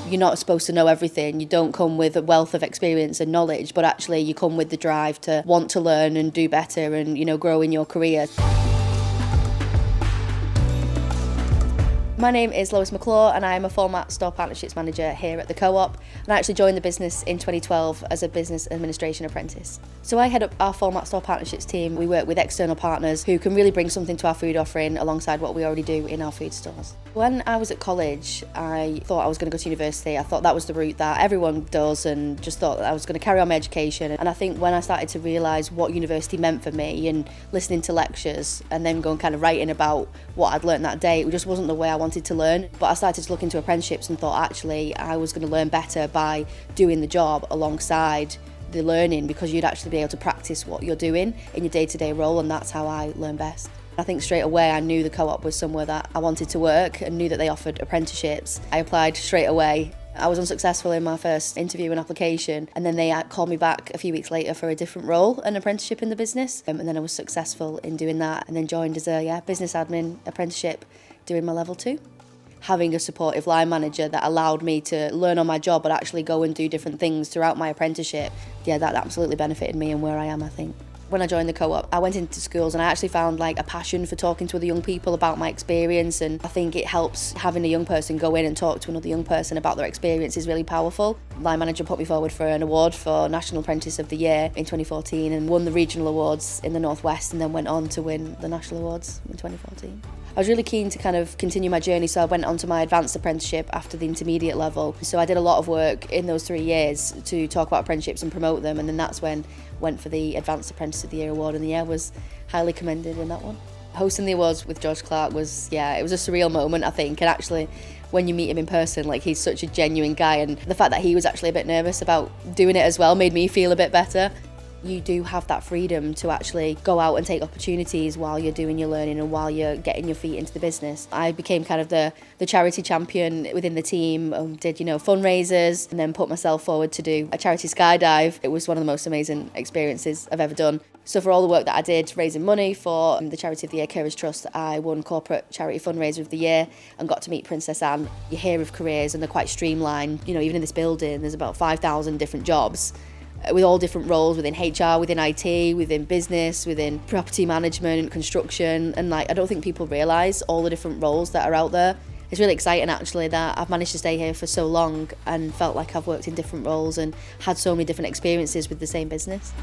You're not supposed to know everything. You don't come with a wealth of experience and knowledge, but actually you come with the drive to want to learn and do better and, grow in your career. My name is Lois McClure and I'm a format store partnerships manager here at the Co-op, and I actually joined the business in 2012 as a business administration apprentice. So I head up our format store partnerships team. We work with external partners who can really bring something to our food offering alongside what we already do in our food stores. When I was at college, I thought I was going to go to university. I thought that was the route that everyone does, and just thought that I was going to carry on my education. And I think when I started to realise what university meant for me and listening to lectures and then going kind of writing about what I'd learnt that day, it just wasn't the way I wanted to learn. But I started to look into apprenticeships and thought actually I was going to learn better by doing the job alongside the learning, because you'd actually be able to practice what you're doing in your day-to-day role, and that's how I learn best. I think straight away I knew the Co-op was somewhere that I wanted to work and knew that they offered apprenticeships. I applied straight away. I was unsuccessful in my first interview and application, and then they called me back a few weeks later for a different role, an apprenticeship in the business, and then I was successful in doing that, and then joined as a business admin apprenticeship doing my level 2. Having a supportive line manager that allowed me to learn on my job but actually go and do different things throughout my apprenticeship, that absolutely benefited me and where I am, I think. When I joined the Co-op, I went into schools and I actually found a passion for talking to other young people about my experience, and I think it helps having a young person go in and talk to another young person about their experience is really powerful. Line manager put me forward for an award for National Apprentice of the Year in 2014 and won the regional awards in the Northwest, and then went on to win the national awards in 2014. I was really keen to kind of continue my journey, so I went on to my advanced apprenticeship after the intermediate level. So I did a lot of work in those 3 years to talk about apprenticeships and promote them, and then that's when I went for the Advanced Apprentice of the Year award, and I was highly commended in that one. Hosting the awards with George Clark was, it was a surreal moment, I think, and actually when you meet him in person, he's such a genuine guy, and the fact that he was actually a bit nervous about doing it as well made me feel a bit better. You do have that freedom to actually go out and take opportunities while you're doing your learning and while you're getting your feet into the business. I became kind of the charity champion within the team, did fundraisers, and then put myself forward to do a charity skydive. It was one of the most amazing experiences I've ever done. So for all the work that I did raising money for the Charity of the Year Carers Trust, I won Corporate Charity Fundraiser of the Year and got to meet Princess Anne. You hear of careers and they're quite streamlined. Even in this building there's about 5,000 different jobs, with all different roles within HR, within IT, within business, within property management, construction, and I don't think people realise all the different roles that are out there. It's really exciting actually that I've managed to stay here for so long and felt like I've worked in different roles and had so many different experiences with the same business.